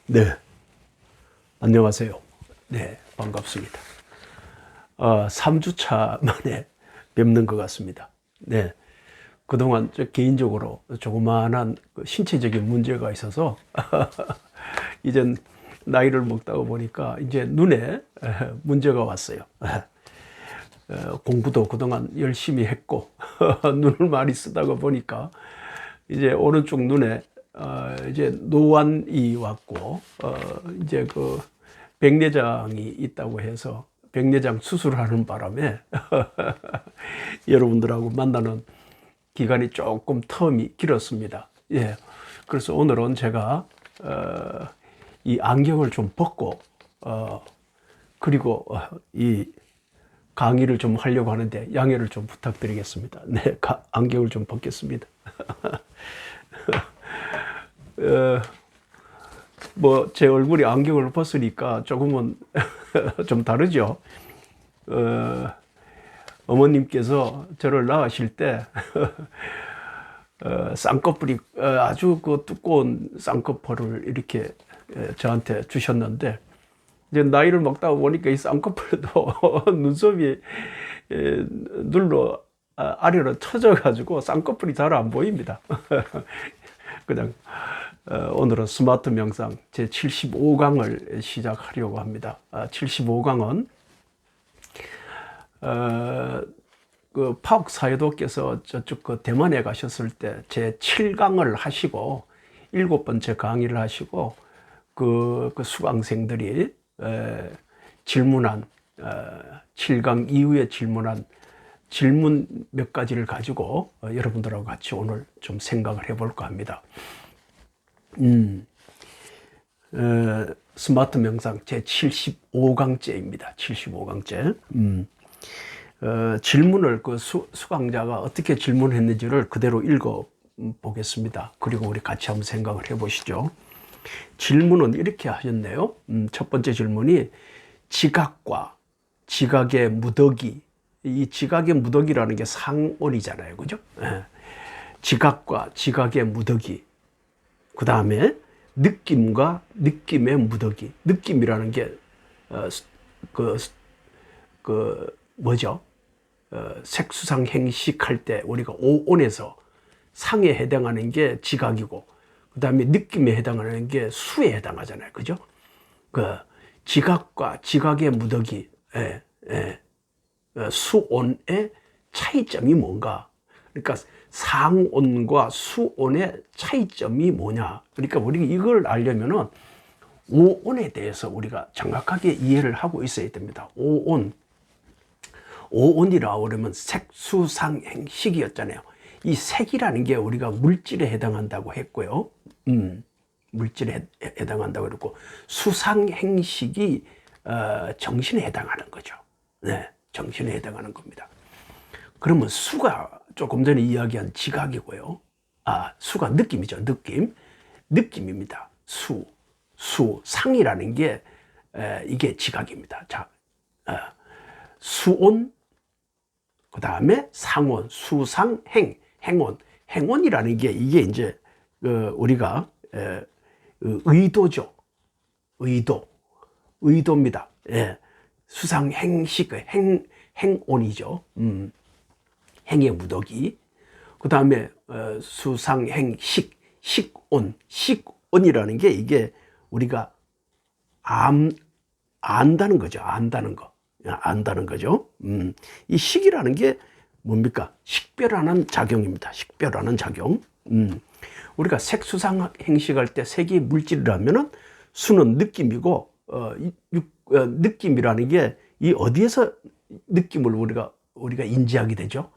네, 안녕하세요. 네, 반갑습니다. 3주차 만에 뵙는 것 같습니다. 네, 그동안 저 개인적으로 조그마한 그 신체적인 문제가 있어서 이젠 나이를 먹다가 보니까 이제 눈에 문제가 왔어요. 공부도 그동안 열심히 했고 눈을 많이 쓰다가 보니까 이제 오른쪽 눈에 이제 노안이 왔고 이제 그 백내장이 있다고 해서 백내장 수술하는 바람에 여러분들하고 만나는 기간이 조금 텀이 길었습니다. 예. 그래서 오늘은 제가 이 안경을 좀 벗고 그리고 이 강의를 좀 하려고 하는데 양해를 좀 부탁드리겠습니다. 네, 안경을 좀 벗겠습니다. 뭐 제 얼굴이 안경을 벗으니까 조금은 좀 다르죠. 어머님께서 저를 낳으실 때 쌍꺼풀이 아주 그 두꺼운 쌍꺼풀을 이렇게 저한테 주셨는데 이제 나이를 먹다 보니까 이 쌍꺼풀도 눈썹이 눌러 아래로 쳐져 가지고 쌍꺼풀이 잘 안 보입니다. 그냥 오늘은 스마트 명상 제 75강을 시작하려고 합니다. 75강은 그 파옥 사회도께서 저쪽 그 대만에 가셨을 때 제 7강을 하시고 7번째 강의를 하시고 그 수강생들이 질문한 7강 이후에 질문한 질문 몇 가지를 가지고 여러분들하고 같이 오늘 좀 생각을 해볼까 합니다. 스마트 명상 제 75강째입니다. 75강째. 질문을 그 수강자가 어떻게 질문했는지를 그대로 읽어 보겠습니다. 그리고 우리 같이 한번 생각을 해 보시죠. 질문은 이렇게 하셨네요. 첫 번째 질문이 지각과 지각의 무더기. 이 지각의 무더기라는 게 상온이잖아요. 그죠? 예. 지각과 지각의 무더기. 그 다음에 느낌과 느낌의 무더기. 느낌이라는 게, 뭐죠? 색수상 행식 할 때 우리가 오온에서 상에 해당하는 게 지각이고, 그 다음에 느낌에 해당하는 게 수에 해당하잖아요. 그죠? 그 지각과 지각의 무더기, 수온의 차이점이 뭔가? 그러니까 상온과 수온의 차이점이 뭐냐? 그러니까 우리가 이걸 알려면은 오온에 대해서 우리가 정확하게 이해를 하고 있어야 됩니다. 오온이라 그러면 색수상행식이었잖아요. 이 색이라는 게 우리가 물질에 해당한다고 했고요. 물질에 해당한다고 그랬고, 수상행식이 정신에 해당하는 거죠. 네, 정신에 해당하는 겁니다. 그러면 수가 조금 전에 이야기한 지각이고요. 수가 느낌이죠. 느낌입니다. 상이라는 게 이게 지각입니다. 자, 수온, 그 다음에 상온, 수상, 행온. 행온이라는 게 이게 이제 우리가 의도죠. 의도입니다. 예. 수상, 행식, 행온이죠. 행의 무더기. 그 다음에 수상, 행식, 식온이라는 게 이게 우리가 안다는 거죠. 안다는 거죠. 이 식이라는 게 뭡니까? 식별하는 작용입니다. 식별하는 작용. 우리가 색수상 행식할 때 색이 물질이라면은 수는 느낌이고, 느낌이라는 게 이 어디에서 느낌을 우리가 인지하게 되죠?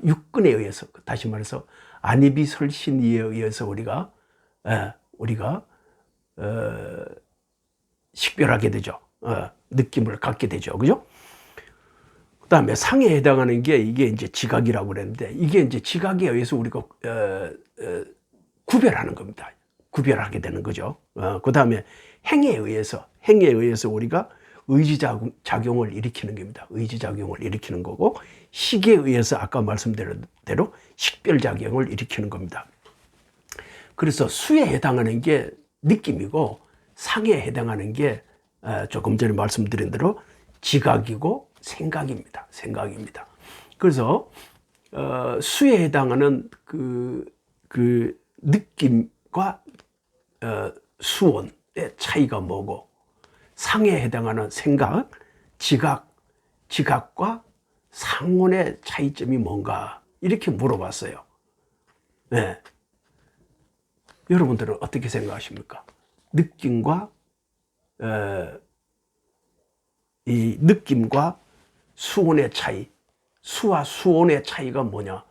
육근에 의해서, 다시 말해서 안입이설신이에 의해서 우리가 식별하게 되죠. 느낌을 갖게 되죠. 그죠? 그 다음에 상에 해당하는 게 이게 이제 지각이라고 그랬는데, 이게 이제 지각에 의해서 우리가 구별하는 겁니다. 구별하게 되는 거죠. 그 다음에 행에 의해서 우리가 의지작용을 일으키는 겁니다. 의지작용을 일으키는 거고, 식에 의해서 아까 말씀드린 대로 식별작용을 일으키는 겁니다. 그래서 수에 해당하는 게 느낌이고, 상에 해당하는 게 조금 전에 말씀드린 대로 지각이고 생각입니다. 생각입니다. 그래서 수에 해당하는 그 느낌과 수온의 차이가 뭐고, 상에 해당하는 생각, 지각과 상온의 차이점이 뭔가, 이렇게 물어봤어요. 네. 여러분들은 어떻게 생각하십니까? 느낌과 이 느낌과 수온의 차이, 수와 수온의 차이가 뭐냐?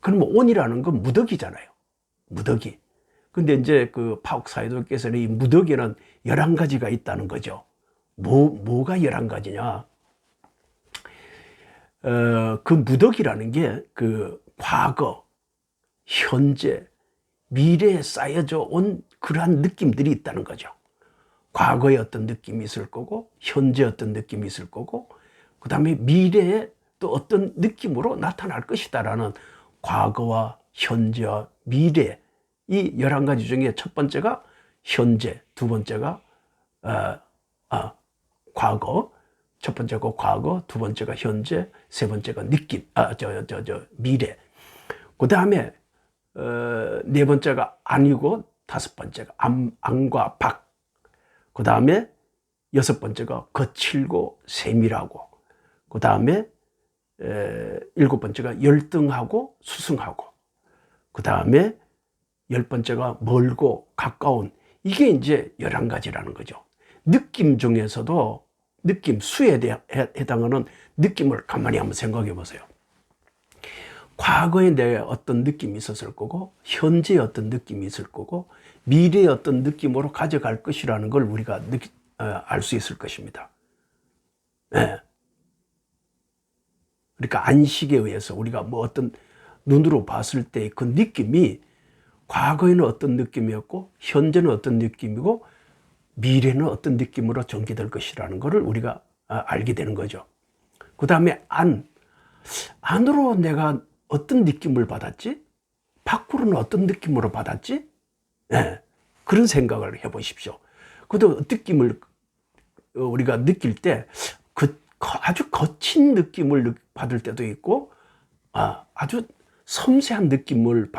그러면 온이라는 건 무더기잖아요. 무더기. 근데 이제 그 파옥사이도께서는 이 무더기는 11가지가 있다는 거죠. 뭐가 11가지냐? 그 무더기라는 게 그 과거, 현재, 미래에 쌓여져 온 그러한 느낌들이 있다는 거죠. 과거에 어떤 느낌이 있을 거고, 현재 어떤 느낌이 있을 거고, 그 다음에 미래에 또 어떤 느낌으로 나타날 것이다라는 과거와 현재와 미래, 이 11가지 중에 첫 번째가 현재, 두 번째가 과거, 첫 번째가 과거, 두 번째가 현재, 세 번째가 느낌, 미래. 그 다음에 네 번째가 안이고, 다섯 번째가 안과 밖. 그 다음에 여섯 번째가 거칠고 세밀하고, 그 다음에 일곱 번째가 열등하고 수승하고, 그 다음에 열 번째가 멀고 가까운. 이게 이제 11가지라는 거죠. 느낌 중에서도 느낌, 수에 해당하는 느낌을 가만히 한번 생각해 보세요. 과거에 내 어떤 느낌이 있었을 거고, 현재에 어떤 느낌이 있을 거고, 미래의 어떤 느낌으로 가져갈 것이라는 걸 우리가 알 수 있을 것입니다. 네. 그러니까 안식에 의해서 우리가 뭐 어떤 눈으로 봤을 때 그 느낌이 과거에는 어떤 느낌이었고, 현재는 어떤 느낌이고, 미래는 어떤 느낌으로 전개될 것이라는 것을 우리가 알게 되는 거죠. 그 다음에 안으로 내가 어떤 느낌을 받았지? 밖으로는 어떤 느낌으로 받았지? 네, 그런 생각을 해보십시오. 그래도 느낌을 우리가 느낄 때 아주 거친 느낌을 받을 때도 있고, 아주 섬세한 느낌을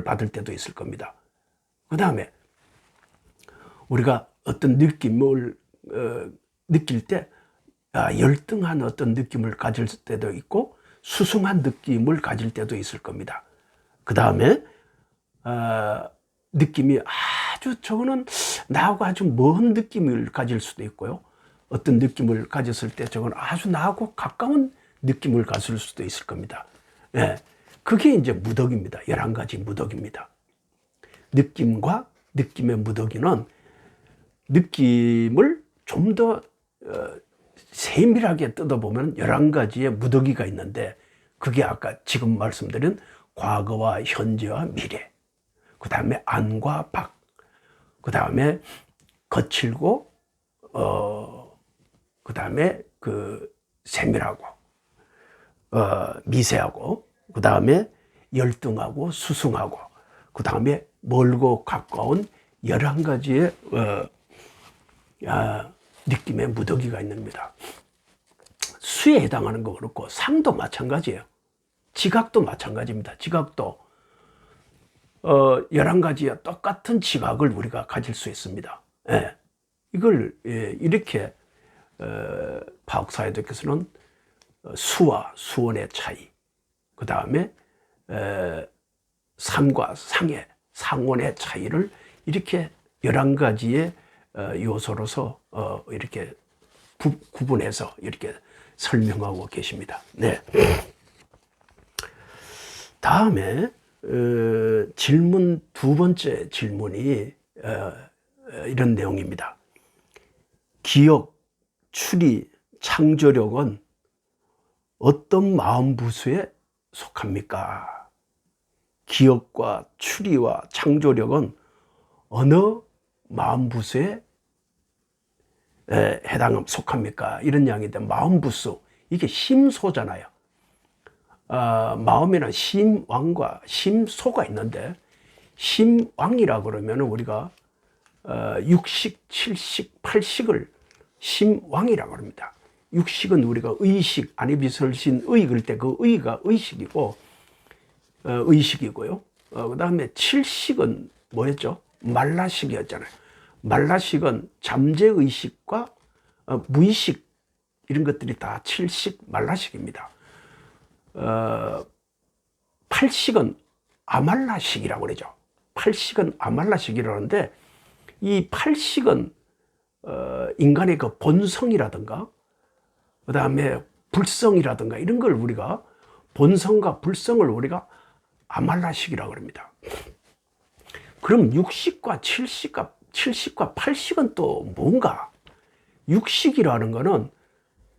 받을 때도 있을 겁니다. 그 다음에 우리가 어떤 느낌을 느낄 때 열등한 어떤 느낌을 가질 때도 있고, 수승한 느낌을 가질 때도 있을 겁니다. 그 다음에 느낌이 저거는 나하고 아주 먼 느낌을 가질 수도 있고요. 어떤 느낌을 가졌을 때 저건 아주 나하고 가까운 느낌을 가질 수도 있을 겁니다. 예, 그게 이제 무덕입니다. 11가지 무덕입니다. 느낌과 느낌의 무덕이는 느낌을 좀 더 세밀하게 뜯어보면 11가지의 무더기가 있는데, 그게 아까 지금 말씀드린 과거와 현재와 미래, 그 다음에 안과 밖, 그 다음에 거칠고 그 다음에 세밀하고 미세하고, 그 다음에 열등하고 수승하고, 그 다음에 멀고 가까운 11가지의 느낌의 무더기가 있습니다. 수에 해당하는 거 그렇고, 상도 마찬가지예요. 지각도 마찬가지입니다. 지각도 11가지의 똑같은 지각을 우리가 가질 수 있습니다. 예. 이걸 이렇게 파옥사회도께서는 수와 수온의 차이, 그 다음에 상과 상의, 상온의 차이를 이렇게 11가지의 요소로서 이렇게 구분해서 이렇게 설명하고 계십니다. 네. 다음에 질문 두 번째 질문이 이런 내용입니다. 기억, 추리, 창조력은 어떤 마음부수에 속합니까? 기억과 추리와 창조력은 어느 마음부수에 속합니까? 이런 이야기인데, 마음부수, 이게 심소잖아요. 마음에는 심왕과 심소가 있는데, 심왕이라 그러면 우리가 육식, 칠식, 팔식을 심왕이라고 합니다. 육식은 우리가 의식, 안이비설신 의 그럴 때 그 의가 의식이고, 의식이고요. 그 다음에 칠식은 뭐였죠? 말라식이었잖아요. 말라식은 잠재의식과 무의식 이런 것들이 다 칠식, 말라식입니다. 팔식은 아말라식이라고 그러죠. 팔식은 아말라식이라고 하는데 이 팔식은 인간의 그 본성이라든가 그 다음에 불성이라든가 이런 걸 우리가 본성과 불성을 우리가 아말라식이라고 합니다. 그럼 육식과 칠식과 팔식은 또 뭔가? 육식이라는 거는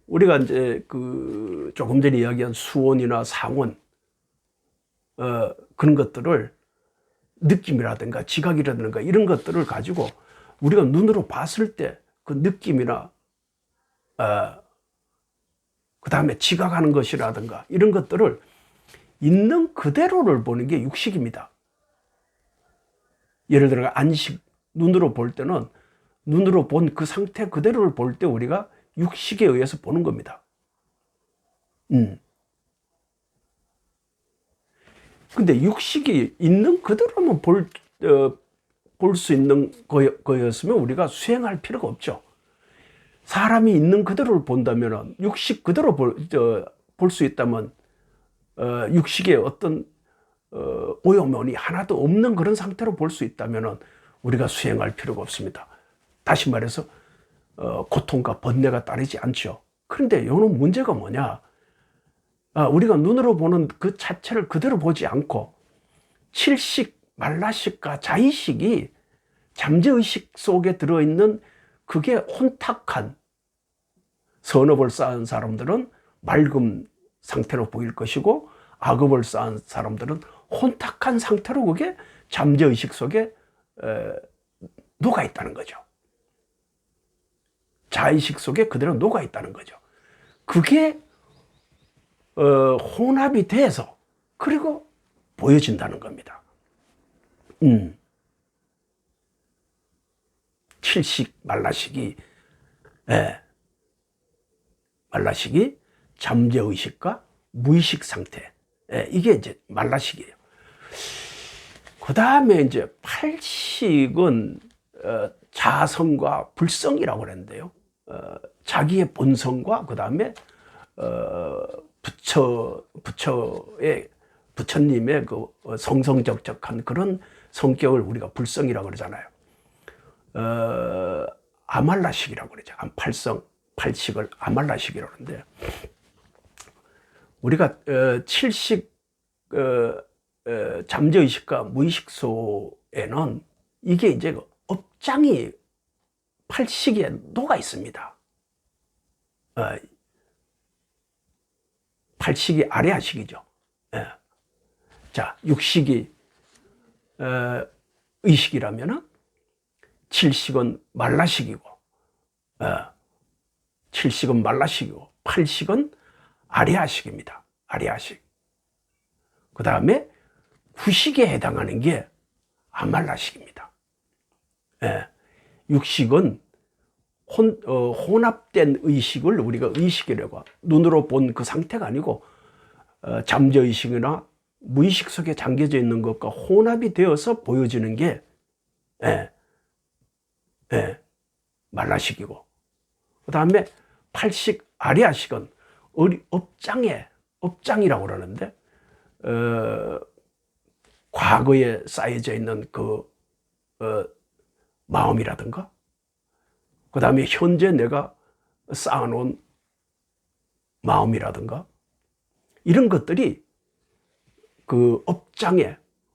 우리가 이제 그 조금 전에 이야기한 수온이나 상온 그런 것들을 느낌이라든가 지각이라든가 이런 것들을 가지고 우리가 눈으로 봤을 때 그 느낌이나 그 다음에 지각하는 것이라든가 이런 것들을 있는 그대로를 보는 게 육식입니다. 예를 들어 안식, 눈으로 볼 때는 눈으로 본 그 상태 그대로를 볼 때 우리가 육식에 의해서 보는 겁니다. 근데 육식이 있는 그대로만 볼 수 있는 거였으면 우리가 수행할 필요가 없죠. 사람이 있는 그대로를 본다면, 육식 그대로 볼 수 있다면, 육식의 어떤 오염원이 하나도 없는 그런 상태로 볼 수 있다면 우리가 수행할 필요가 없습니다. 다시 말해서 고통과 번뇌가 따르지 않죠. 그런데 요는 문제가 뭐냐? 우리가 눈으로 보는 그 자체를 그대로 보지 않고 칠식, 말라식과 자의식이 잠재의식 속에 들어있는 그게 혼탁한 선업을 쌓은 사람들은 맑은 상태로 보일 것이고 악업을 쌓은 사람들은 혼탁한 상태로 그게 잠재의식 속에 녹아 있다는 거죠. 자의식 속에 그대로 녹아 있다는 거죠. 그게 혼합이 돼서 그리고 보여진다는 겁니다. 칠식, 말라식이 말라식이 잠재의식과 무의식 상태, 이게 이제 말라식이에요. 그 다음에 이제 팔식은 자성과 불성이라고 그랬는데요. 자기의 본성과 그 다음에 부처님의 그 성성적적한 그런 성격을 우리가 불성이라고 그러잖아요. 아말라식이라고 그러죠. 팔식을 아말라식이라고 하는데 우리가 칠식 잠재의식과 무의식소에는 이게 이제 업장이 팔식에 녹아 있습니다. 팔식이 아래하식이죠. 자, 육식이 의식이라면은 칠식은 말라식이고, 칠식은 말라식이고, 팔식은 아리아식입니다. 아리아식. 그 다음에 구식에 해당하는 게 아말라식입니다. 육식은 혼합된 의식을 우리가 의식이라고, 눈으로 본 그 상태가 아니고 잠재의식이나 무의식 속에 잠겨져 있는 것과 혼합이 되어서 보여지는 게 말라식이고, 그 다음에 팔식 아리아식은 업장이라고 그러는데 과거에 쌓여져 있는 그 마음이라든가 그 다음에 현재 내가 쌓아놓은 마음이라든가 이런 것들이 그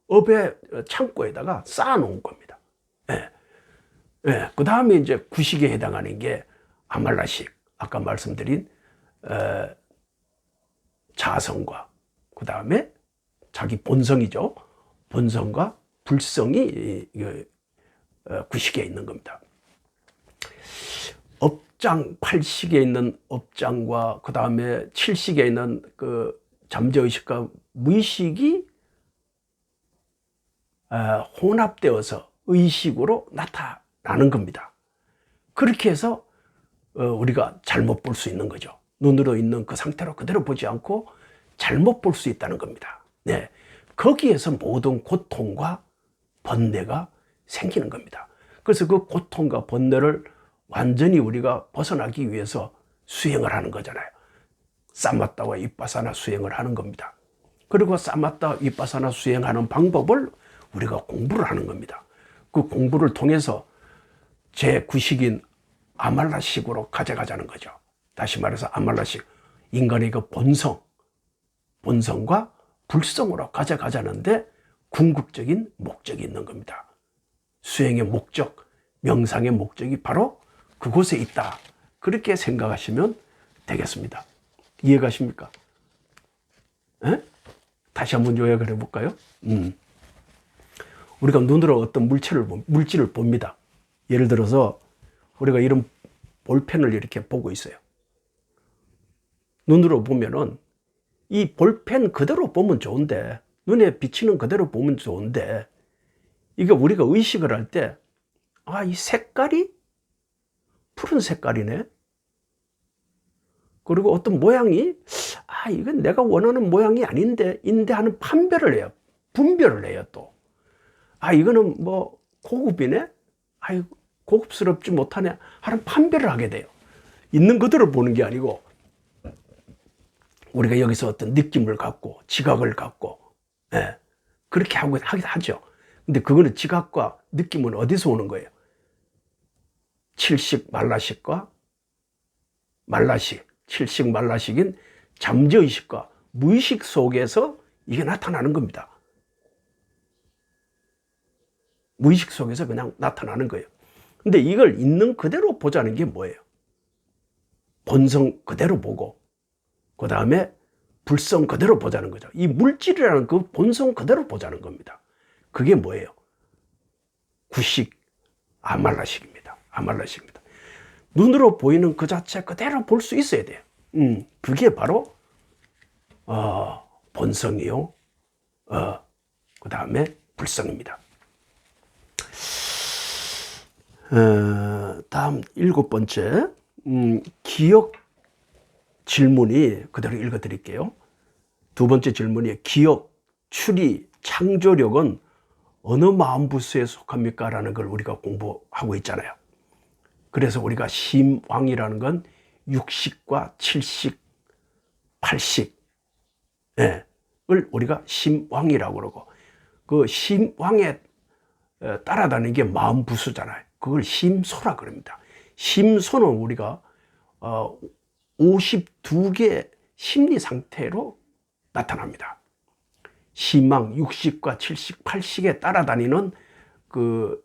업의 창고에다가 쌓아놓은 겁니다. 그 다음에 이제 구식에 해당하는 게 아말라식, 아까 말씀드린 자성과 그 다음에 자기 본성이죠. 본성과 불성이 구식에 있는 겁니다. 업장, 팔식에 있는 업장과 그 다음에 칠식에 있는 그 잠재의식과 무의식이 혼합되어서 의식으로 라는 겁니다. 그렇게 해서 우리가 잘못 볼 수 있는 거죠. 눈으로 있는 그 상태로 그대로 보지 않고 잘못 볼 수 있다는 겁니다. 네. 거기에서 모든 고통과 번뇌가 생기는 겁니다. 그래서 그 고통과 번뇌를 완전히 우리가 벗어나기 위해서 수행을 하는 거잖아요. 사마타와 위파사나 수행을 하는 겁니다. 그리고 사마타, 위파사나 수행하는 방법을 우리가 공부를 하는 겁니다. 그 공부를 통해서 제9식인 아말라식으로 가져가자는 거죠. 다시 말해서 아말라식, 인간의 그 본성과 불성으로 가져가자는데 궁극적인 목적이 있는 겁니다. 수행의 목적, 명상의 목적이 바로 그곳에 있다. 그렇게 생각하시면 되겠습니다. 이해가십니까? 에? 다시 한번 요약을 해볼까요? 우리가 눈으로 어떤 물질을 봅니다. 예를 들어서 우리가 이런 볼펜을 이렇게 보고 있어요. 눈으로 보면은 이 볼펜 그대로 보면 좋은데, 눈에 비치는 그대로 보면 좋은데, 이게 우리가 의식을 할 때, 아, 이 색깔이 푸른 색깔이네. 그리고 어떤 모양이, 아, 이건 내가 원하는 모양이 아닌데, 하는 판별을 해요. 분별을 해요, 또. 아, 이거는 뭐 고급이네? 아이, 고급스럽지 못하네? 하는 판별을 하게 돼요. 있는 그대로 보는 게 아니고, 우리가 여기서 어떤 느낌을 갖고, 지각을 갖고, 예, 그렇게 하죠. 근데 그거는 지각과 느낌은 어디서 오는 거예요? 칠식 말라식과 말라식, 칠식 말라식인 잠재의식과 무의식 속에서 이게 나타나는 겁니다. 무의식 속에서 그냥 나타나는 거예요. 근데 이걸 있는 그대로 보자는 게 뭐예요? 본성 그대로 보고, 그 다음에 불성 그대로 보자는 거죠. 이 물질이라는 그 본성 그대로 보자는 겁니다. 그게 뭐예요? 구식, 아말라식입니다. 아말라식입니다. 눈으로 보이는 그 자체 그대로 볼 수 있어야 돼요. 그게 바로 본성이요. 그 다음에 불성입니다. 다음 7번째, 기억 질문이 그대로 읽어드릴게요. 2번째 질문이 기억, 추리, 창조력은 어느 마음부스에 속합니까? 라는 걸 우리가 공부하고 있잖아요. 그래서 우리가 심왕이라는 건 6식과 7식, 8식, 을 우리가 심왕이라고 그러고, 그 심왕에 따라다니는 게 마음부수잖아요. 그걸 심소라 그럽니다. 심소는 우리가 52개 심리 상태로 나타납니다. 심왕, 6식과 7식, 8식에 따라다니는 그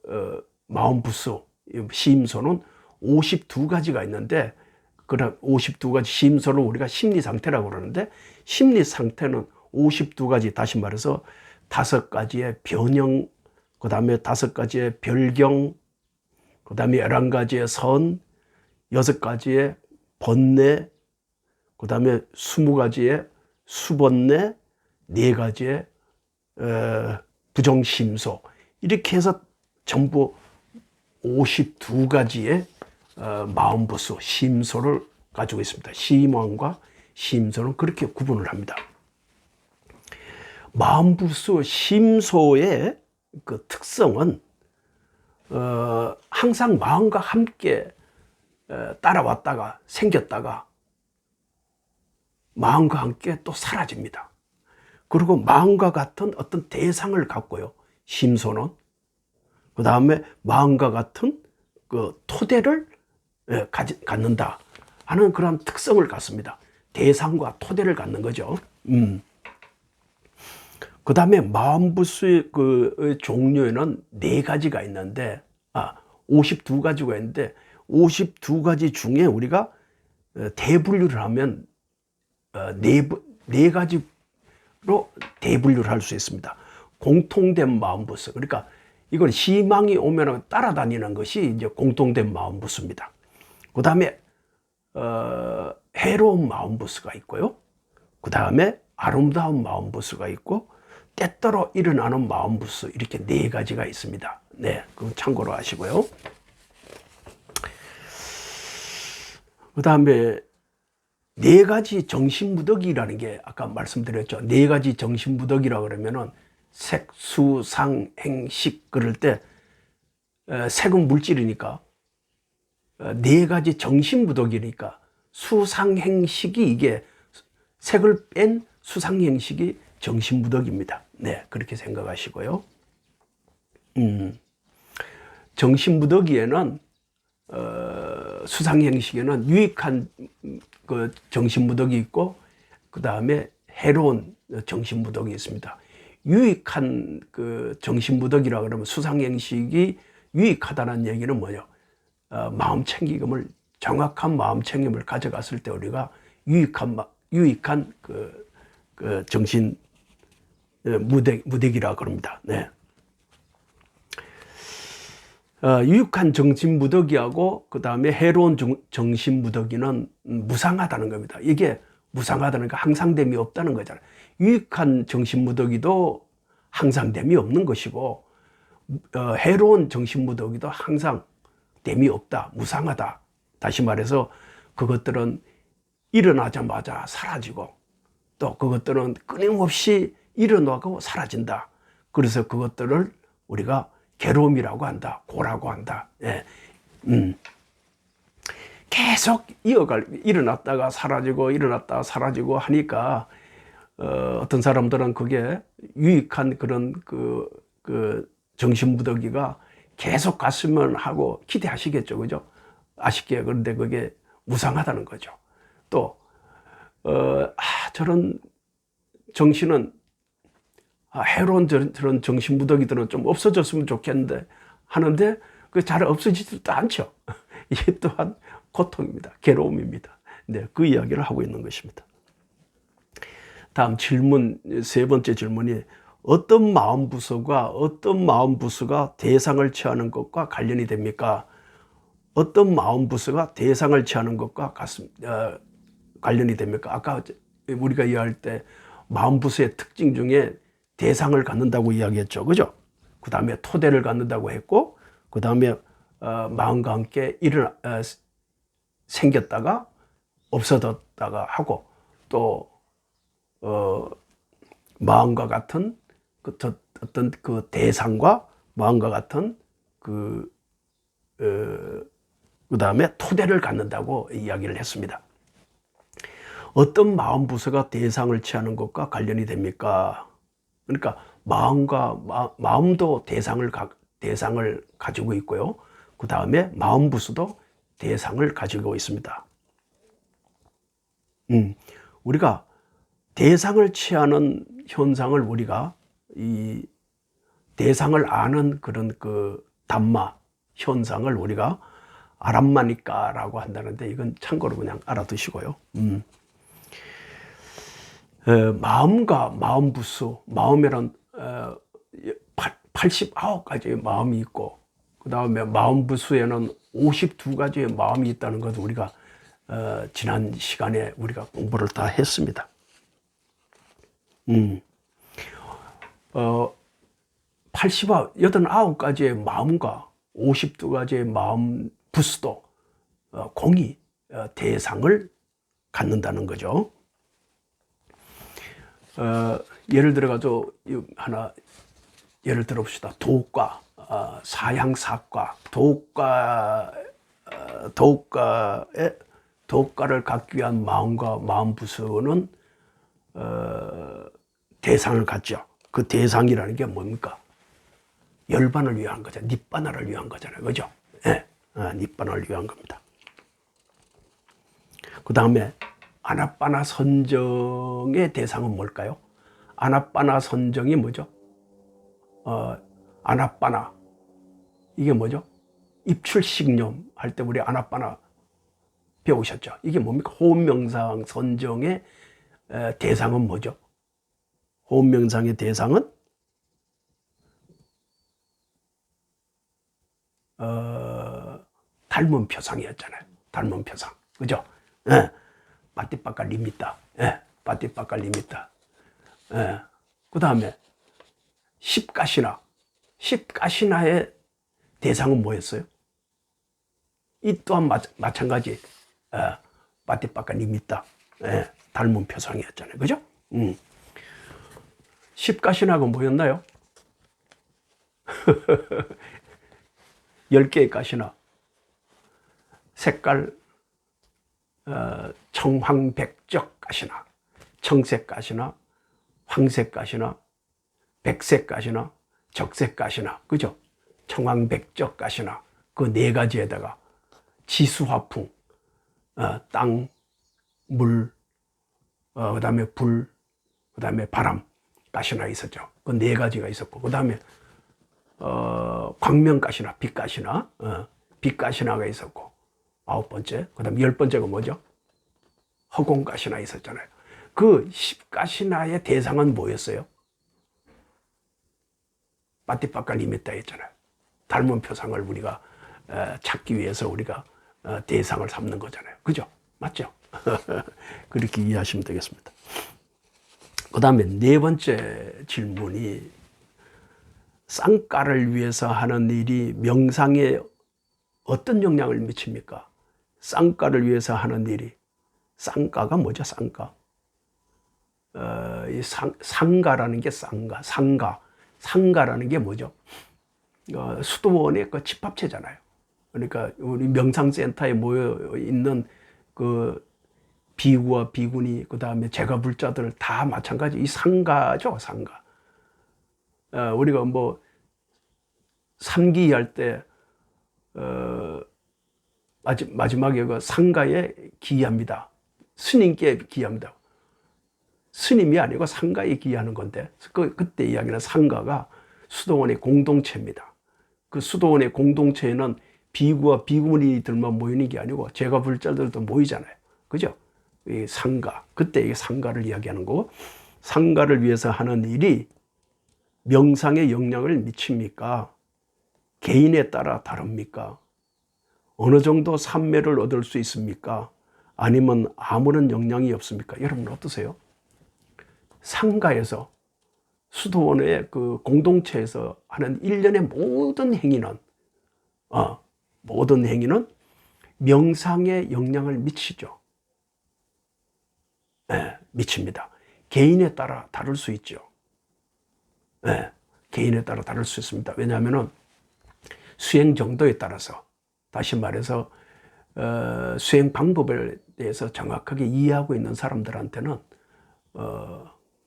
마음부수, 심소는 52가지가 있는데, 그런 52가지 심소를 우리가 심리 상태라고 그러는데, 심리 상태는 52가지, 다시 말해서 5가지의 변형, 그 다음에 5가지의 별경, 그 다음에 11가지의 선, 6가지의 번뇌, 그 다음에 20가지의 수번뇌, 4가지의 부정심소, 이렇게 해서 전부 52가지의 마음부수, 심소를 가지고 있습니다. 심왕과 심소는 그렇게 구분을 합니다. 마음부수, 심소의 그 특성은 항상 마음과 함께 따라왔다가 생겼다가 마음과 함께 또 사라집니다. 그리고 마음과 같은 어떤 대상을 갖고요, 심소는. 그 다음에 마음과 같은 그 토대를 갖는다 하는 그런 특성을 갖습니다. 대상과 토대를 갖는 거죠. 그 다음에 마음부수의 그 종류에는 4가지가 있는데, 52가지가 있는데, 52가지 중에 우리가 대분류를 하면 4가지로 대분류를 할 수 있습니다. 공통된 마음부수. 그러니까 이걸 희망이 오면 따라다니는 것이 이제 공통된 마음부수입니다. 그 다음에 해로운 마음부수가 있고요. 그 다음에 아름다운 마음부수가 있고, 때때로 일어나는 마음부수, 이렇게 4가지가 있습니다. 네, 그건 참고로 하시고요. 그 다음에 네 가지 정신무덕이라는 게 아까 말씀드렸죠. 네 가지 정신무덕이라 그러면은 색, 수, 상, 행, 식 그럴 때 색은 물질이니까 네 가지 정신무덕이니까 수, 상, 행, 식이 이게 색을 뺀 수상행식이 정신무덕입니다. 네, 그렇게 생각하시고요. 정신무덕이에는 수상행식에는 유익한 그 정신무덕이 있고 그 다음에 해로운 정신무덕이 있습니다. 유익한 그 정신무덕이라 그러면 수상행식이 유익하다는 얘기는 뭐죠? 마음 챙김을 정확한 마음 챙김을 가져갔을 때 우리가 유익한 그 정신 무덕이라 그럽니다. 네. 유익한 정신무덕이하고 그 다음에 해로운 정신무덕이는 무상하다는 겁니다. 이게 무상하다는 게 항상됨이 없다는 거잖아요. 유익한 정신무덕이도 항상됨이 없는 것이고 해로운 정신무덕이도 항상 됨이 없다, 무상하다. 다시 말해서 그것들은 일어나자마자 사라지고 또 그것들은 끊임없이 일어나고 사라진다. 그래서 그것들을 우리가 괴로움이라고 한다, 고라고 한다. 예. 계속 일어났다가 사라지고 일어났다가 사라지고 하니까 어떤 사람들은 그게 유익한 그런 그 정신무더기가 계속 갔으면 하고 기대하시겠죠, 그죠? 아쉽게. 그런데 그게 무상하다는 거죠. 또 저런 정신은 해로운 저런 정신무더기들은 좀 없어졌으면 좋겠는데 하는데 그 잘 없어지지도 않죠. 이게 또한 고통입니다. 괴로움입니다. 네, 그 이야기를 하고 있는 것입니다. 다음 질문, 세 번째 질문이 어떤 마음 부서가 어떤 마음 부서가 대상을 취하는 것과 관련이 됩니까? 어떤 마음 부서가 대상을 취하는 것과 관련이 됩니까? 아까 우리가 이야기할 때 마음 부서의 특징 중에 대상을 갖는다고 이야기했죠, 그죠? 그 다음에 토대를 갖는다고 했고, 그 다음에 마음과 함께 생겼다가 없어졌다가 하고, 또 마음과 같은 어떤 그 대상과 마음과 같은 그 다음에 토대를 갖는다고 이야기를 했습니다. 어떤 마음 부서가 대상을 취하는 것과 관련이 됩니까? 그러니까 마음도 대상을 가지고 있고요. 그 다음에 마음 부서도 대상을 가지고 있습니다. 우리가 대상을 취하는 현상을 우리가 이 대상을 아는 그런 그 담마 현상을 우리가 아람마니까라고 한다는데 이건 참고로 그냥 알아두시고요. 마음과 마음 부수, 마음에는 89가지의 마음이 있고 그 다음에 마음 부수에는 52가지의 마음이 있다는 것을 우리가 지난 시간에 우리가 공부를 다 했습니다. 89가지의 마음과 52가지의 마음 부수도 공이 대상을 갖는다는 거죠. 예를 들어가지고 예를 들어 봅시다. 도과, 사양사과, 도과를 갖기 위한 마음과 마음 부수는 대상을 갖죠. 그 대상이라는 게 뭡니까? 열반을 위한 거죠. 닛바나를 위한 거잖아요. 그죠? 예, 닛바나를 위한 겁니다. 그 다음에 아나빠나 선정의 대상은 뭘까요? 아나빠나 선정이 뭐죠? 아나빠나 이게 뭐죠? 입출식념 할 때 우리 아나빠나 배우셨죠? 이게 뭡니까? 호흡명상 선정의 대상은 뭐죠? 호흡명상의 대상은 닮은 표상이었잖아요. 닮은 표상, 그죠? 예. 빠띠빠까 리미타, 예. 빠띠빠까 리미타. 예. 그 다음에 십가시나의 대상은 뭐였어요? 이 또한 마찬가지 빠띠빠까 님있다. 닮은 표상이었잖아요. 그죠? 10가신하고 뭐였나요? 10개의 가시나. 색깔, 청황백적 가시나, 청색 가시나, 황색 가시나, 백색 가시나, 적색 가시나. 그죠? 청황백적 가시나. 그 4가지에다가 지수화풍, 땅, 물, 그 다음에 불, 그 다음에 바람 가시나 있었죠. 그 4가지가 있었고, 그 다음에 광명가시나, 빛가시나, 빛가시나가 있었고, 9번째, 그 다음에 10번째가 뭐죠? 허공가시나 있었잖아요. 그 10가시나의 대상은 뭐였어요? 빠띠빠까 리메따 했잖아요. 닮은 표상을 우리가 찾기 위해서 우리가 대상을 삼는 거잖아요. 그죠? 맞죠? 그렇게 이해하시면 되겠습니다. 그 다음에 4번째 질문이 쌍가를 위해서 하는 일이 명상에 어떤 영향을 미칩니까? 쌍가를 위해서 하는 일이. 쌍가가 뭐죠? 쌍가. 이 상가라는 게 쌍가, 상가라는 게 뭐죠? 수도원의 그 집합체잖아요. 그러니까 우리 명상센터에 모여 있는 그 비구와 비구니, 그 다음에 제가불자들 다 마찬가지. 이 상가죠, 상가. 우리가 뭐 삼기 할 때 마지막에 그 상가에 기합니다. 스님께 기합니다. 스님이 아니고 상가에 기하는 건데, 그때 이야기는 상가가 수도원의 공동체입니다. 그 수도원의 공동체에는 비구와 비구니들만 모이는 게 아니고 제가불자들도 모이잖아요. 그죠? 이 상가. 그때 이 상가를 이야기하는 거고, 상가를 위해서 하는 일이 명상에 영향을 미칩니까? 개인에 따라 다릅니까? 어느 정도 삼매를 얻을 수 있습니까? 아니면 아무런 영향이 없습니까? 여러분 어떠세요? 상가에서, 수도원의 그 공동체에서 하는 일련의 모든 행위는 명상에 영향을 미치죠. 미칩니다. 개인에 따라 다를 수 있죠. 개인에 따라 다를 수 있습니다. 왜냐하면 수행 정도에 따라서, 다시 말해서 수행 방법에 대해서 정확하게 이해하고 있는 사람들한테는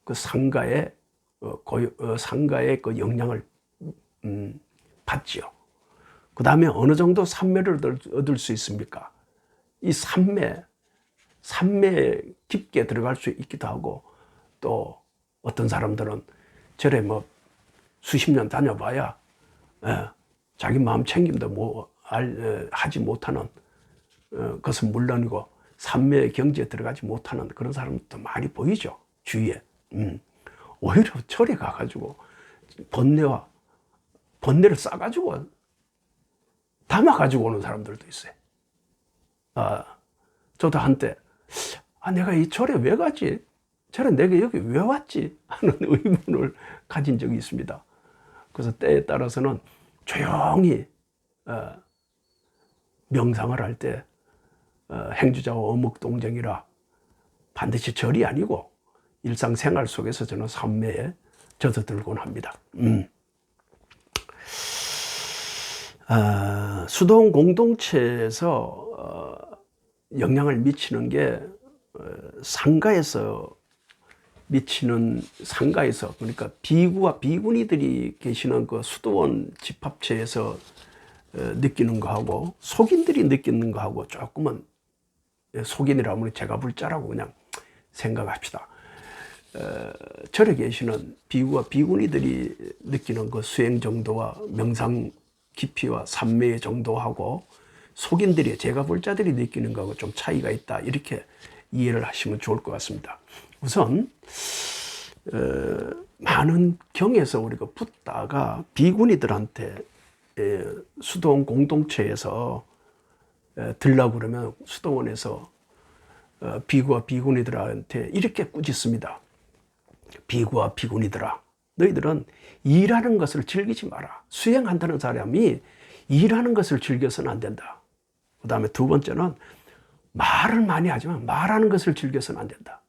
그 상가의 그 영향을 받지요. 그 다음에 어느 정도 삼매를 얻을 수 있습니까? 이 삼매 깊게 들어갈 수 있기도 하고, 또 어떤 사람들은 절에 뭐 수십 년 다녀봐야 자기 마음 챙김도 하지 못하는 것은 물론이고 삼매의 경지에 들어가지 못하는 그런 사람도 많이 보이죠, 주위에. 오히려 절에 가가지고 번뇌를 싸가지고 담아가지고 오는 사람들도 있어요. 저도 한때 내가 이 절에 왜 가지? 절에 내가 여기 왜 왔지? 하는 의문을 가진 적이 있습니다. 그래서 때에 따라서는 조용히 명상을 할 때 행주자와 어묵동정이라 반드시 절이 아니고 일상생활 속에서 저는 삼매에 젖어들곤 합니다. 수도원 공동체에서 영향을 미치는 게 상가에서 그러니까 비구와 비구니들이 계시는 그 수도원 집합체에서 느끼는 거하고 속인들이 느끼는 거하고 조금은, 속인이라면 제가불자라고 그냥 생각합시다. 절에 계시는 비구와 비구니들이 느끼는 그 수행 정도와 명상 깊이와 삼매의 정도하고 속인들이, 제가불자들이 느끼는 거하고 좀 차이가 있다, 이렇게 이해를 하시면 좋을 것 같습니다. 우선 많은 경에서 우리가 붙다가 비구니들한테 수도원 공동체에서 들라고 그러면 수도원에서 비구와 비구니들한테 이렇게 꾸짖습니다. 비구와 비구니들아, 너희들은 일하는 것을 즐기지 마라. 수행한다는 사람이 일하는 것을 즐겨서는 안 된다. 그 다음에 2번째는 말을 많이 하지만 말하는 것을 즐겨서는 안 된다.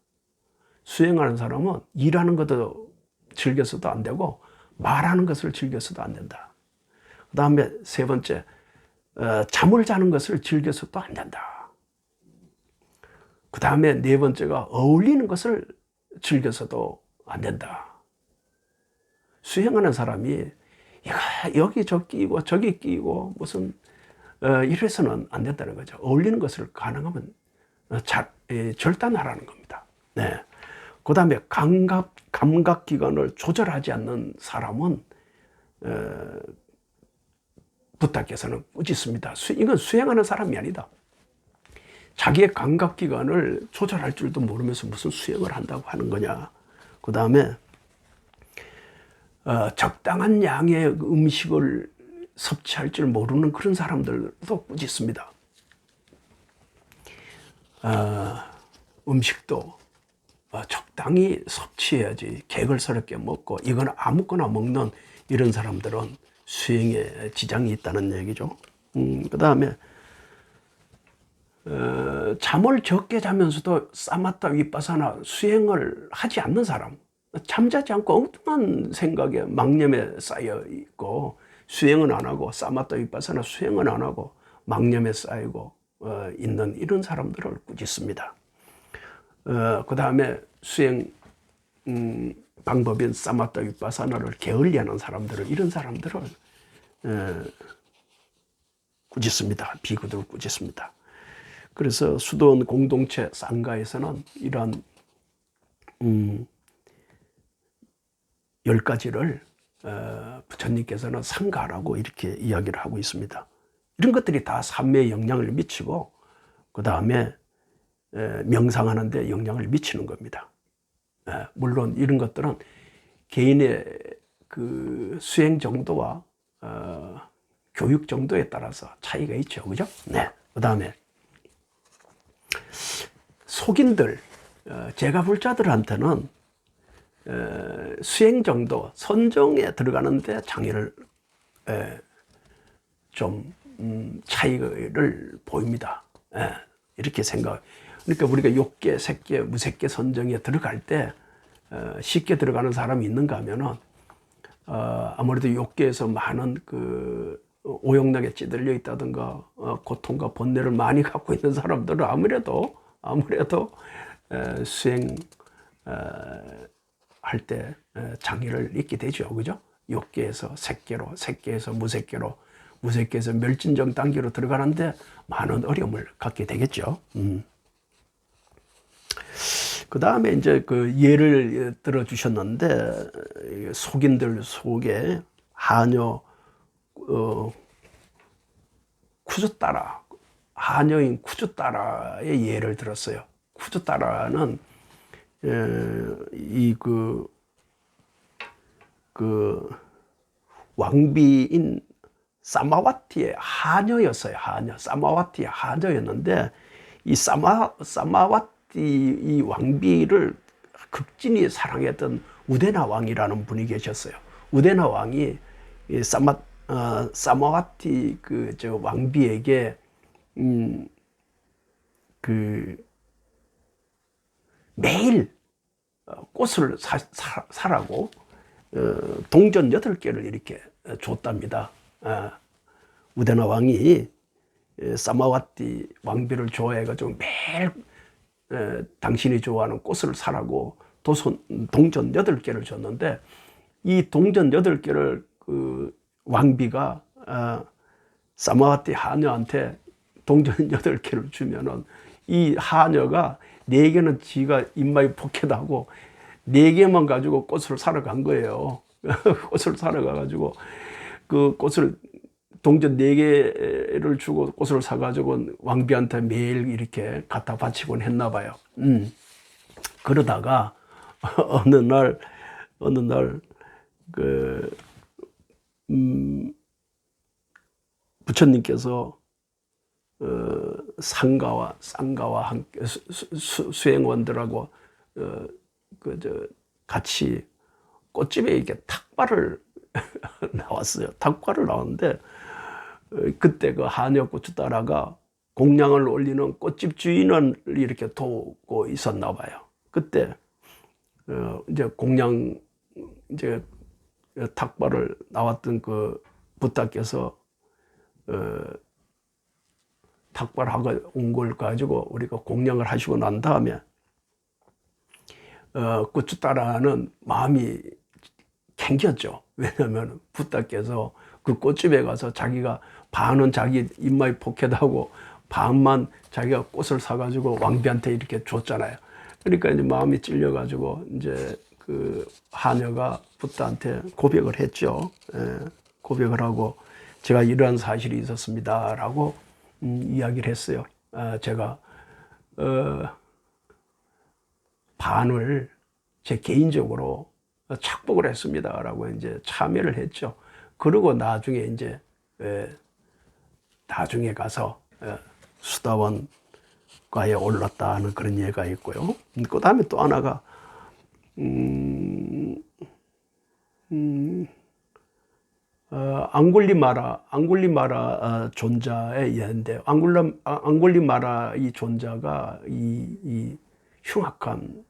수행하는 사람은 일하는 것도 즐겨서도 안 되고 말하는 것을 즐겨서도 안 된다. 그 다음에 세 번째, 잠을 자는 것을 즐겨서도 안 된다. 그 다음에 네 번째가 어울리는 것을 즐겨서도 안 된다. 수행하는 사람이 여기 저 끼고 저기 끼고 무슨 이래서는 안 된다는 거죠. 어울리는 것을 가능하면 절단하라는 겁니다. 네. 그 다음에 감각기관을 조절하지 않는 사람은 부탁께서는 꾸짖습니다. 이건 수행하는 사람이 아니다. 자기의 감각기관을 조절할 줄도 모르면서 무슨 수행을 한다고 하는 거냐. 그 다음에 적당한 양의 음식을 섭취할 줄 모르는 그런 사람들도 꾸짖습니다. 음식도 적당히 섭취해야지 개걸스럽게 먹고 이거는 아무거나 먹는 이런 사람들은 수행에 지장이 있다는 얘기죠. 그 다음에 잠을 적게 자면서도 사마타 위파사나 수행을 하지 않는 사람, 잠자지 않고 엉뚱한 생각에 망념에 쌓여 있고 수행은 안 하고 사마타 위파사나 수행은 안 하고 망념에 쌓이고 있는 이런 사람들을 꾸짖습니다. 그 다음에 수행 방법인 사마타 위파사나를 게을리하는 사람들을, 이런 사람들을 꾸짖습니다. 비구들을 꾸짖습니다. 그래서 수도원 공동체 상가에서는 이러한 10가지를 부처님께서는 상가라고 이렇게 이야기를 하고 있습니다. 이런 것들이 다 삶에 영향을 미치고 그 다음에 명상하는 데 영향을 미치는 겁니다. 물론 이런 것들은 개인의 그 수행 정도와 교육 정도에 따라서 차이가 있죠. 그죠? 네. 그 다음에 속인들, 제가불자들한테는 수행 정도, 선정에 들어가는데 장애를 좀 차이를 보입니다. 이렇게 생각. 그러니까 우리가 욕계, 색계, 무색계 선정에 들어갈 때 쉽게 들어가는 사람이 있는가 하면은 아무래도 욕계에서 많은 그 오용락에 찌들려 있다든가 고통과 번뇌를 많이 갖고 있는 사람들은 아무래도 수행 할 때 장애를 잊게 되죠. 그죠? 욕계에서 색계로, 색계에서 무색계로, 무색계에서 멸진정 단계로 들어가는데 많은 어려움을 갖게 되겠죠. 그 다음에 이제 그 예를 들어 주셨는데, 속인들 속에 하녀, 쿠주따라, 하녀인 쿠주따라의 예를 들었어요. 쿠주따라는 왕비인 사마와티의 하녀였어요. 사마와티의 하녀였는데 이 사마와티 이 왕비를 극진히 사랑했던 우데나 왕이라는 분이 계셨어요. 우데나 왕이 사마와티 저 왕비에게 매일 꽃을 사라고 동전 8개를 이렇게 줬답니다. 우데나 왕이 사마와티 왕비를 좋아해가지고 매일 당신이 좋아하는 꽃을 사라고 동전 8개를 줬는데 이 동전 8개를 그 왕비가 사마와티 하녀한테 동전 8개를 주면은 이 하녀가 4개는 지가 입맛이 폭해하고 4개만 가지고 꽃을 사러 간 거예요. 꽃을 사러 가가지고 그 꽃을 동전 4개를 주고 꽃을 사가지고 왕비한테 매일 이렇게 갖다 바치곤 했나 봐요. 그러다가 어느 날 부처님께서 상가와 함께 수행원들하고 같이 꽃집에 이렇게 탁발을 나왔어요. 탁발을 나왔는데 그때 그 하녀 고추따라가 공양을 올리는 꽃집 주인을 이렇게 도우고 있었나 봐요. 그때 이제 공양 이제 탁발을 나왔던 그 부탁께서 탁발하고 온 걸 가지고 우리가 공양을 하시고 난 다음에 고추 따라는 마음이 캥겼죠. 왜냐하면 부탁께서 그 꽃집에 가서 자기가 반은 자기 입마에 포켓하고 반만 자기가 꽃을 사가지고 왕비한테 이렇게 줬잖아요. 그러니까 이제 마음이 찔려가지고 이제 그 하녀가 부탁한테 고백을 했죠. 고백을 하고 제가 이러한 사실이 있었습니다라고 이야기를 했어요. 제가 반을 제 개인적으로 착복을 했습니다라고 이제 참여를 했죠. 그리고 나중에 이제 나중에 가서 수다원과에 올랐다는 그런 예가 있고요. 그 다음에 또 하나가 앙굴리마라 존자의 예인데 앙굴리마라 이 존자가 이 흉악한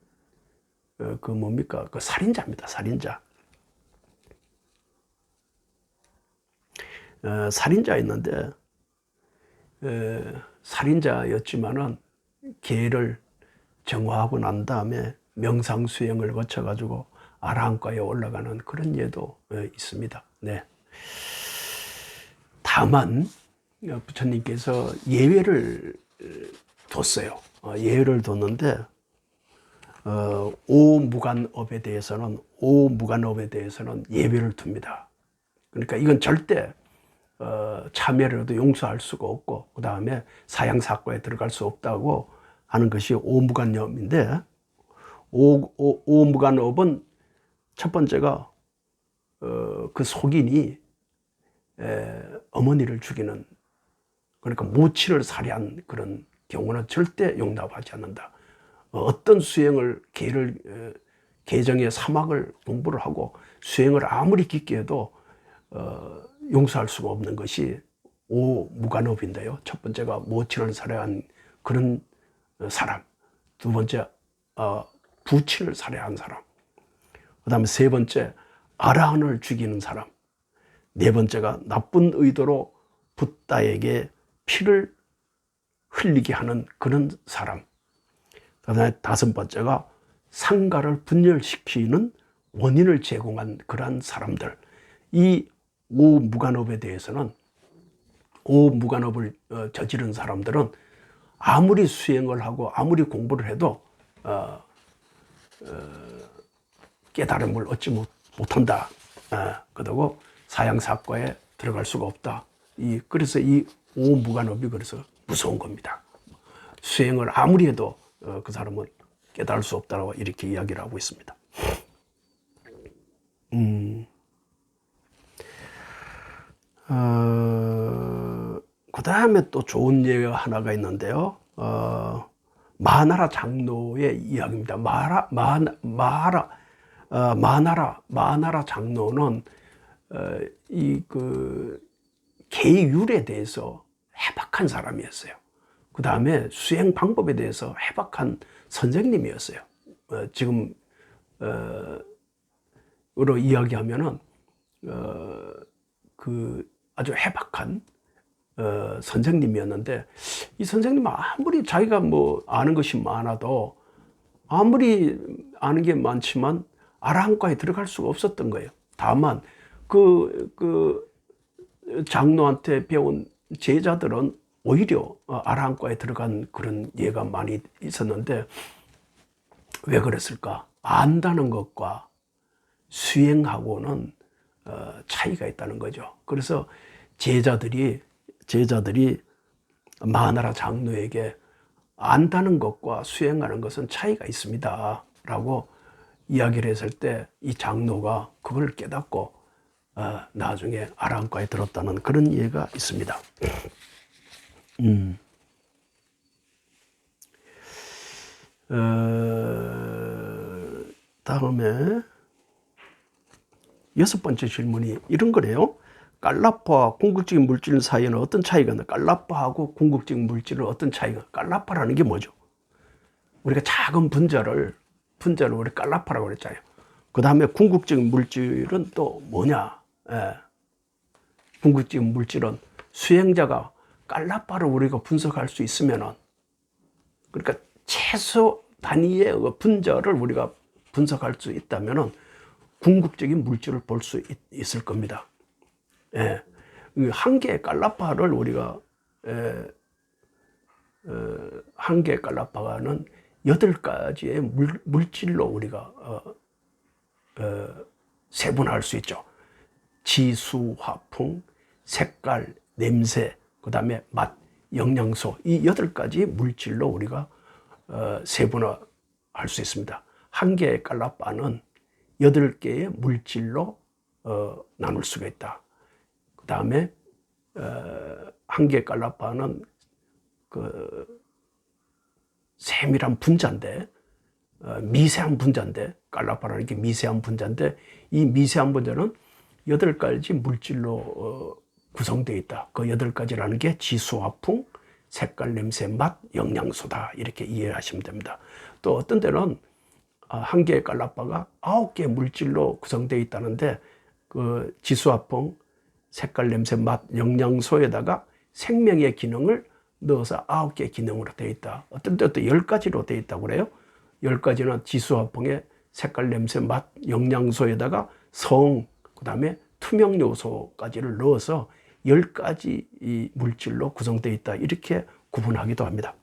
그 뭡니까 그 살인자입니다. 살인자. 살인자였는데 살인자였지만은 계를 정화하고 난 다음에 명상 수행을 거쳐 가지고 아라한과에 올라가는 그런 예도 있습니다. 네. 다만 부처님께서 예외를 뒀어요. 예외를 뒀는데 오무간업에 대해서는 예외를 둡니다. 그러니까 이건 절대 참여라도 용서할 수가 없고 그 다음에 사양사과에 들어갈 수 없다고 하는 것이 오무간업인데 오무간업은 첫 번째가 그 속인이 어머니를 죽이는 그러니까 모친을 살해한 그런 경우는 절대 용납하지 않는다. 어떤 수행을 계정의 사막을 공부를 하고 수행을 아무리 깊게 해도 용서할 수가 없는 것이 오무간업인데요. 첫 번째가 모친을 살해한 그런 사람, 두 번째 부친을 살해한 사람, 그 다음에 세 번째 아라한을 죽이는 사람, 네 번째가 나쁜 의도로 붓다에게 피를 흘리게 하는 그런 사람, 그 다음에 다섯 번째가 상가를 분열시키는 원인을 제공한 그러한 사람들. 이 오무간업에 대해서는 오무간업을 저지른 사람들은 아무리 수행을 하고 아무리 공부를 해도 깨달음을 얻지 못한다. 그리고 사양사과에 들어갈 수가 없다. 그래서 이 오무간업이 그래서 무서운 겁니다. 수행을 아무리 해도 그 사람은 깨달을 수 없다고 이렇게 이야기를 하고 있습니다. 그 다음에 또 좋은 예가 하나가 있는데요. 마나라 장로의 이야기입니다. 마나라 장로는 계율에 대해서 해박한 사람이었어요. 그 다음에 수행 방법에 대해서 해박한 선생님이었어요. 지금 으로 이야기하면은 그 아주 해박한 선생님이었는데 이 선생님은 아무리 자기가 뭐 아는 것이 많아도 아무리 아는 게 많지만 아라한과에 들어갈 수가 없었던 거예요. 다만 그 장로한테 배운 제자들은 오히려 아라한과에 들어간 그런 예가 많이 있었는데 왜 그랬을까? 안다는 것과 수행하고는 차이가 있다는 거죠. 그래서 제자들이 마나라 장로에게 안다는 것과 수행하는 것은 차이가 있습니다 라고 이야기를 했을 때 이 장로가 그걸 깨닫고 나중에 아라한과에 들었다는 그런 예가 있습니다. 다음에 여섯 번째 질문이 이런 거래요. 깔라파와 궁극적인 물질 사이에는 어떤 차이가 있나? 깔라파하고 궁극적인 물질은 어떤 차이가? 깔라파라는 게 뭐죠? 우리가 작은 분자를 우리 깔라파라고 그랬잖아요. 그 다음에 궁극적인 물질은 또 뭐냐? 궁극적인 물질은 수행자가 깔라파를 우리가 분석할 수 있으면은, 그러니까 최소 단위의 분자를 우리가 분석할 수 있다면은 궁극적인 물질을 볼 수 있을 겁니다. 한 개의 깔라파를 우리가 한 개의 깔라파는 8가지의 물질로 우리가 세분할 수 있죠. 지수, 화풍, 색깔, 냄새, 그 다음에 맛, 영양소, 이 8가지 물질로 우리가 세분화할 수 있습니다. 한 개의 깔라파는 8개의 물질로 나눌 수가 있다. 그 다음에 한 개의 깔라파는 그 세밀한 분자인데, 미세한 분자인데, 깔라파라는 게 미세한 분자인데, 이 미세한 분자는 8가지 물질로 구성되어 있다. 그 8가지라는 게 지수, 화풍, 색깔, 냄새, 맛, 영양소다. 이렇게 이해하시면 됩니다. 또 어떤 때는 한 개의 깔라파가 9개의 물질로 구성되어 있다는데, 그 지수, 화풍, 색깔, 냄새, 맛, 영양소에다가 생명의 기능을 넣어서 9개의 기능으로 되어 있다. 어떤 때 또 10가지로 되어 있다고 그래요. 10가지는 지수, 화풍에 색깔, 냄새, 맛, 영양소에다가 성, 그 다음에 투명 요소까지를 넣어서 10가지 이 물질로 구성되어 있다. 이렇게 구분하기도 합니다.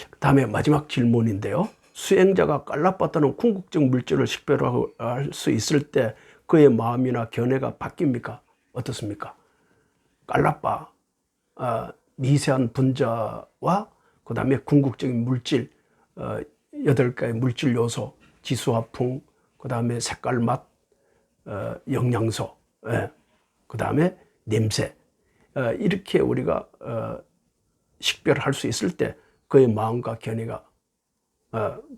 그 다음에 마지막 질문인데요. 수행자가 깔라파 또는 궁극적 물질을 식별할 수 있을 때 그의 마음이나 견해가 바뀝니까? 어떻습니까? 깔라파, 미세한 분자와 그 다음에 궁극적인 물질, 8가지 물질 요소, 지수, 화풍, 그 다음에 색깔, 맛, 영양소, 그 다음에 냄새, 이렇게 우리가 식별할 수 있을 때 그의 마음과 견해가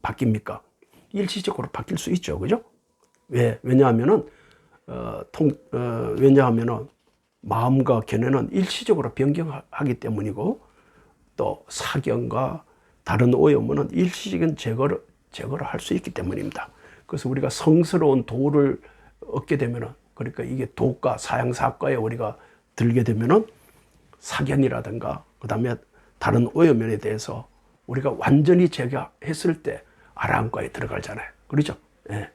바뀝니까? 일시적으로 바뀔 수 있죠. 그죠? 왜냐하면은, 왜냐하면은 마음과 견해는 일시적으로 변경하기 때문이고, 또 사견과 다른 오염은 일시적인 제거를 할 수 있기 때문입니다. 그래서 우리가 성스러운 도를 얻게 되면은, 그러니까 이게 도과, 사양사과에 우리가 들게 되면은 사견이라든가, 그 다음에 다른 오염면에 대해서 우리가 완전히 제거했을 때 아라한과에 들어가잖아요. 그렇죠? 예.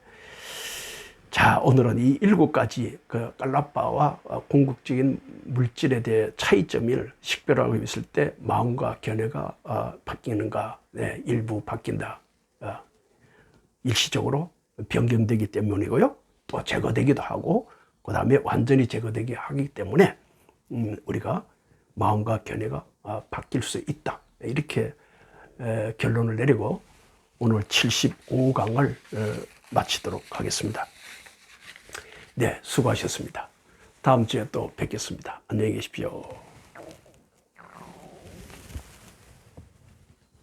자, 오늘은 이 7가지 그 깔라파와 궁극적인 물질에 대해 차이점을 식별하고 있을 때 마음과 견해가 바뀌는가, 일부 바뀐다. 일시적으로 변경되기 때문이고요. 또 제거되기도 하고, 그 다음에 완전히 제거되기 하기 때문에 우리가 마음과 견해가 바뀔 수 있다. 이렇게 결론을 내리고 오늘 75강을 마치도록 하겠습니다. 네, 수고하셨습니다. 다음 주에 또 뵙겠습니다. 안녕히 계십시오.